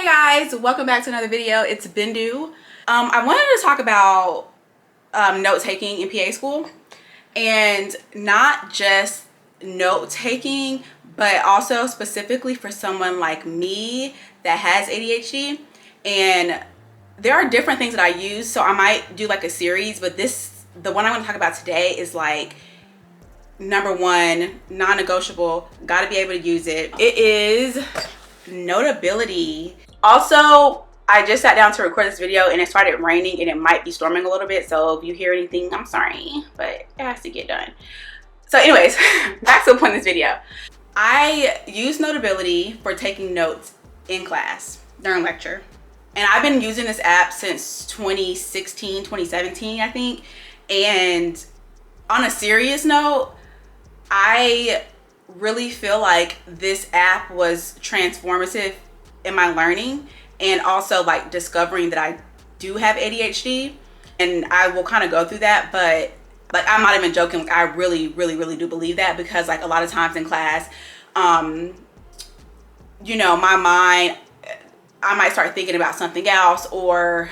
Guys, welcome back to another video. It's Bindu. I wanted to talk about note taking in PA school, and not just note taking, but also specifically for someone like me that has ADHD. And there are different things that I use, so I might do like a series, but the one I want to talk about today is like number one, non-negotiable, gotta be able to use it. It is Notability. Also, I just sat down to record this video and it started raining and it might be storming a little bit, so if you hear anything, I'm sorry, but it has to get done. So anyways, back to the point of this video. I use Notability for taking notes in class during lecture, and I've been using this app since 2016, 2017, I think. And on a serious note, I really feel like this app was transformative in my learning, and also like discovering that I do have ADHD. And I will kind of go through that, but like I'm not even joking, like I really do believe that, because like a lot of times in class, you know, my mind, I might start thinking about something else or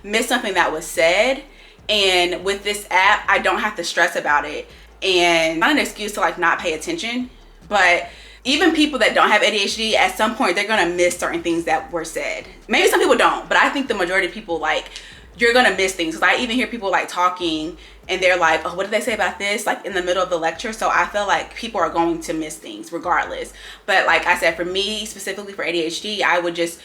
miss something that was said. And with this app, I don't have to stress about it. And not an excuse to like not pay attention, but even people that don't have ADHD, at some point they're gonna miss certain things that were said. Maybe some people don't, but I think the majority of people, like, you're gonna miss things. Because I even hear people like talking and they're like, oh, what did they say about this, like in the middle of the lecture? So I feel like people are going to miss things regardless. But like I said, for me specifically for ADHD, I would just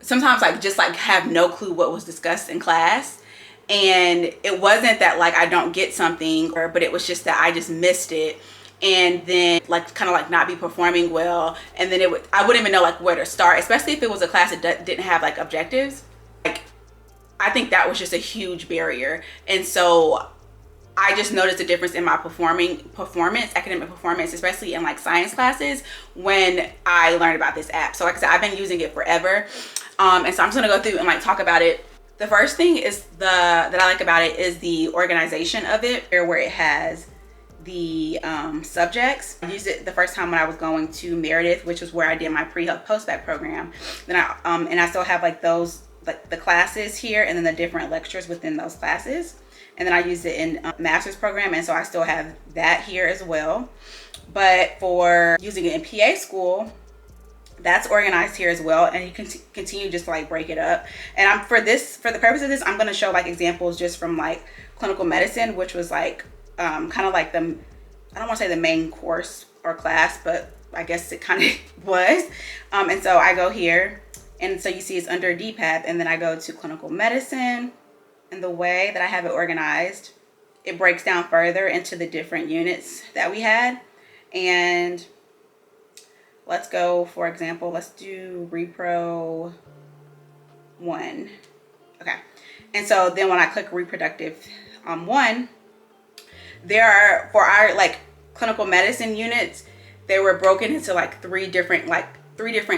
sometimes just have no clue what was discussed in class. And it wasn't that like I don't get something, but it was just that I just missed it, and then like kind of like not be performing well. And then I wouldn't even know like where to start, especially if it was a class that didn't have like objectives. Like I think that was just a huge barrier. And so I just noticed a difference in my academic performance, especially in like science classes, when I learned about this app. So like I said, I've been using it forever, and so I'm just gonna go through and like talk about it. The first thing is that I like about it is the organization of it, where it has the subjects. I used it the first time when I was going to Meredith, which was where I did my pre-health post-bac program. Then I still have like those, like the classes here, and then the different lectures within those classes. And then I used it in master's program, and so I still have that here as well. But for using it in PA school, that's organized here as well, and you can continue just to like break it up. And for the purpose of this, I'm going to show like examples just from like clinical medicine, which was like kind of like I don't want to say the main course or class, but I guess it kind of was. And so I go here, and so you see it's under DPAP, and then I go to clinical medicine, and the way that I have it organized, it breaks down further into the different units that we had. And let's go, for example, let's do Repro 1. Okay. And so then when I click Reproductive 1, there are, for our like clinical medicine units, they were broken into like three different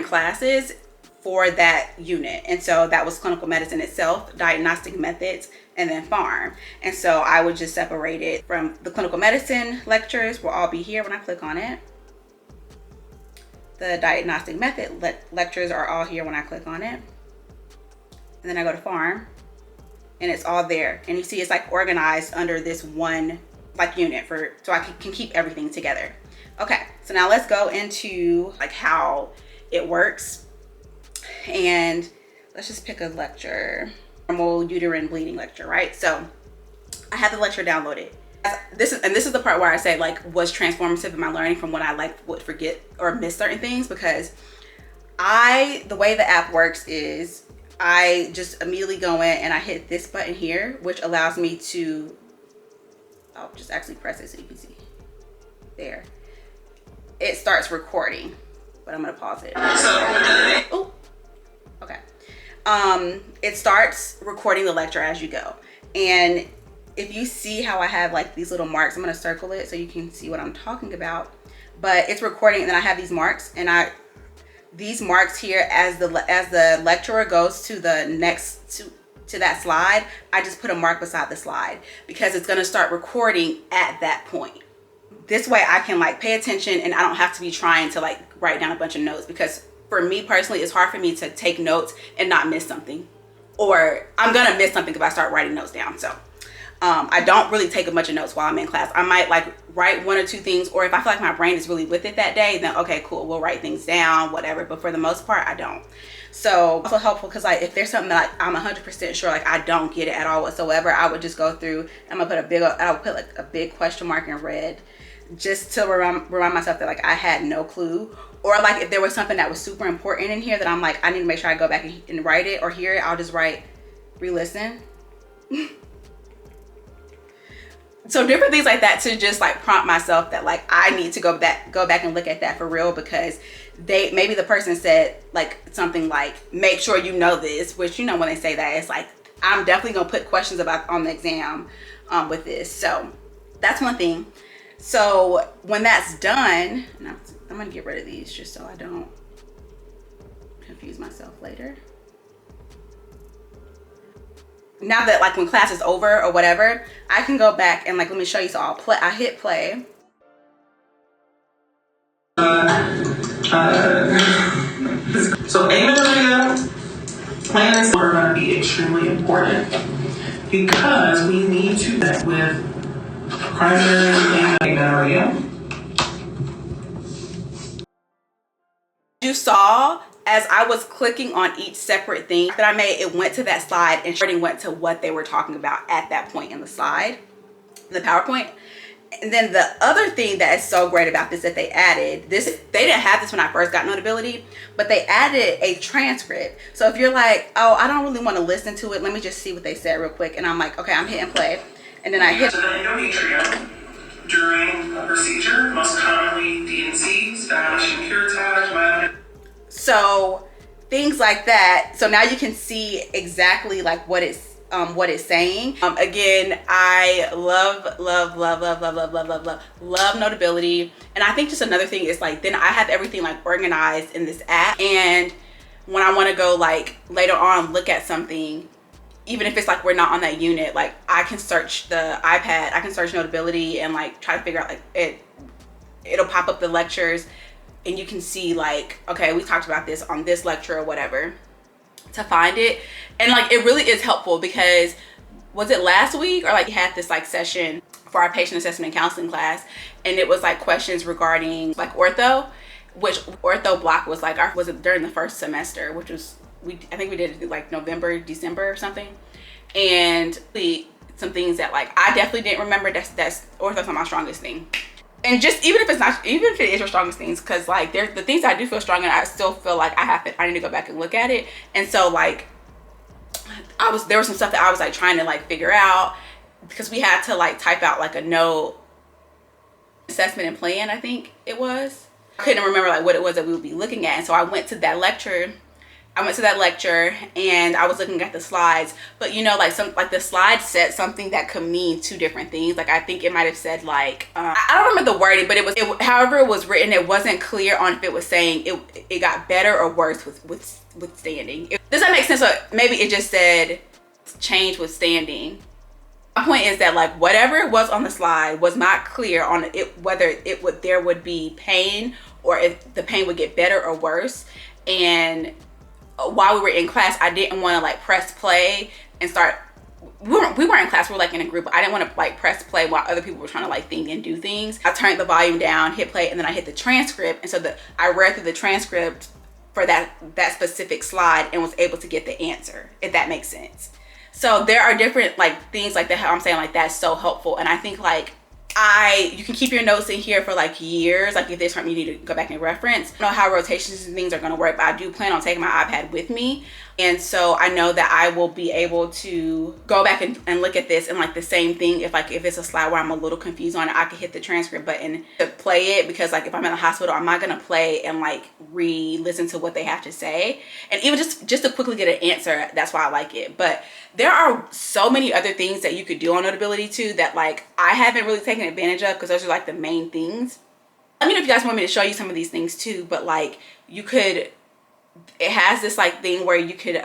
classes for that unit. And so that was clinical medicine itself, diagnostic methods, and then pharm. And so I would just separate it from the clinical medicine lectures will all be here when I click on it. The diagnostic method lectures are all here when I click on it. And then I go to pharm, and it's all there. And you see it's like organized under this one like unit so I can keep everything together. Okay, so now let's go into like how it works. And let's just pick a lecture, normal uterine bleeding lecture, right? So I have the lecture downloaded. This is the part where I say like was transformative in my learning from when I like would forget or miss certain things, because the way the app works is I just immediately go in and I hit this button here, which allows me to, I'll just actually press it so you can see. There. It starts recording, but I'm gonna pause it. Oh, okay. It starts recording the lecture as you go. And if you see how I have like these little marks, I'm gonna circle it so you can see what I'm talking about. But it's recording, and then I have these marks, and these marks here, as the lecturer goes to the next to that slide, I just put a mark beside the slide, because it's gonna start recording at that point. This way I can like pay attention, and I don't have to be trying to like write down a bunch of notes, because for me personally, it's hard for me to take notes and not miss something, or I'm gonna miss something if I start writing notes down. So I don't really take a bunch of notes while I'm in class. I might like write one or two things, or if I feel like my brain is really with it that day, then okay, cool, we'll write things down, whatever. But for the most part, I don't. So also helpful because like if there's something that like, I'm 100% sure like I don't get it at all whatsoever, I would just go through. I'm gonna put I would put like a big question mark in red, just to remind myself that like I had no clue. Or like if there was something that was super important in here that I'm like I need to make sure I go back and write it or hear it, I'll just write re-listen. So different things like that to just like prompt myself that like I need to go back and look at that for real, because maybe the person said like something like, make sure you know this, which, you know, when they say that, it's like I'm definitely gonna put questions about on the exam with this. So that's one thing. So when that's done, I'm gonna get rid of these just so I don't confuse myself later. Now that like when class is over or whatever, I can go back and like, let me show you. So I hit play. So amenorrhea plans are going to be extremely important because we need to connect with primary and amenorrhea. You saw as I was clicking on each separate thing that I made, it went to that slide and starting went to what they were talking about at that point in the slide, the PowerPoint. And then the other thing that is so great about this that they added, they didn't have this when I first got Notability, but they added a transcript. So if you're like, oh, I don't really want to listen to it, let me just see what they said real quick. And I'm like, okay, I'm hitting play. And then I hit. So the endometrium during a procedure, most commonly DNC, dilation curettage, myelin. So things like that. So now you can see exactly like what it's saying. Again, I love Notability. And I think just another thing is like, then I have everything like organized in this app. And when I want to go like later on, look at something, even if it's like we're not on that unit, like I can search the iPad, I can search Notability and like try to figure out like it'll pop up the lectures and you can see like, okay, we talked about this on this lecture or whatever, to find it. And like it really is helpful because was it last week or like we had this like session for our patient assessment and counseling class, and it was like questions regarding like ortho, which ortho block was like was it during the first semester, which was I think we did it like November, December or something. And some things that like I definitely didn't remember. That's ortho's not my strongest thing. And just even if it is your strongest things, because like there's the things I do feel strong in, I still feel like I need to go back and look at it. And so like there was some stuff that I was like trying to like figure out, because we had to like type out like a note assessment and plan, I think it was. I couldn't remember like what it was that we would be looking at. And so I went to that lecture and I was looking at the slides, but you know, like the slides said something that could mean two different things. Like I think it might have said like, I don't remember the wording, but however it was written, it wasn't clear on if it was saying it got better or worse with standing. Does that make sense? So maybe it just said change with standing. My point is that like whatever it was on the slide was not clear on it, whether there would be pain or if the pain would get better or worse. And while we were in class, I didn't want to like press play and start. We weren't in class, we were like in a group. I didn't want to like press play while other people were trying to like think and do things. I turned the volume down, hit play, and then I hit the transcript. And so I read through the transcript for that specific slide and was able to get the answer, if that makes sense. So there are different like things like that. How I'm saying like that's so helpful. And I think like you can keep your notes in here for like years. Like if there's something you need to go back and reference. I don't know how rotations and things are going to work, but I do plan on taking my iPad with me. And so I know that I will be able to go back and look at this and like the same thing. If it's a slide where I'm a little confused on it, I can hit the transcript button to play it, because like if I'm in the hospital, I'm not going to play and like re-listen to what they have to say. And even just to quickly get an answer, that's why I like it. But there are so many other things that you could do on Notability too that like I haven't really taken advantage of, because those are like the main things. Let me know if you guys want me to show you some of these things too, but like it has this like thing where you could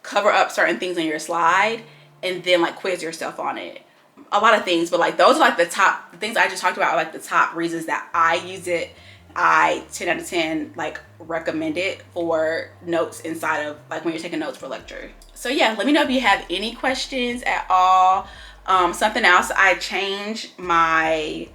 cover up certain things on your slide and then like quiz yourself on it. A lot of things, but like those are like the things I just talked about are like the top reasons that I use it I 10 out of 10 like recommend it for notes inside of like when you're taking notes for lecture. So yeah, let me know if you have any questions at all. Something else, I changed my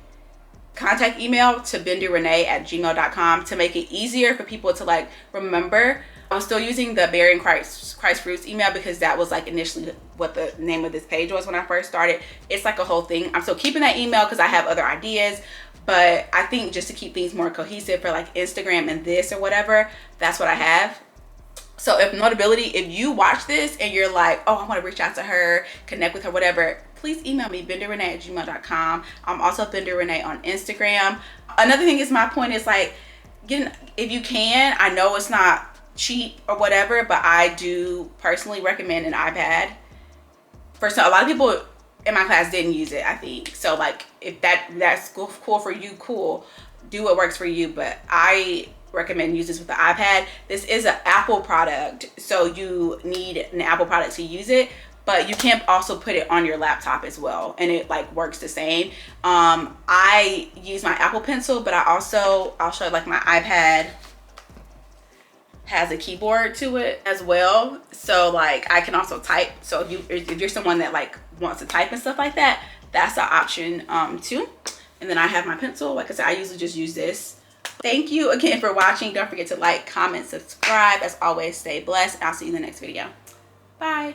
contact email to benderrenee@gmail.com to make it easier for people to like remember. I was still using the Berry and Christ Fruits email because that was like initially what the name of this page was when I first started. It's like a whole thing. I'm still keeping that email because I have other ideas, but I think just to keep things more cohesive for like Instagram and this or whatever, that's what I have. So if Notability, if you watch this and you're like, oh, I want to reach out to her, connect with her, whatever, please email me, benderrenee@gmail.com. I'm also benderrenee on Instagram. Another thing is, my point is like, if you can, I know it's not cheap or whatever, but I do personally recommend an iPad. For a lot of people in my class didn't use it, I think. So like, if that's cool for you, cool. Do what works for you, but I recommend use this with the iPad. This is an Apple product, so you need an Apple product to use it, but you can also put it on your laptop as well, and it like works the same. I use my Apple Pencil, but I'll show like my iPad has a keyboard to it as well, so like I can also type. So if you're someone that like wants to type and stuff like that, that's an option too. And then I have my pencil. Like I said, I usually just use this. Thank you again for watching. Don't forget to like, comment, subscribe. As always, stay blessed, and I'll see you in the next video. Bye.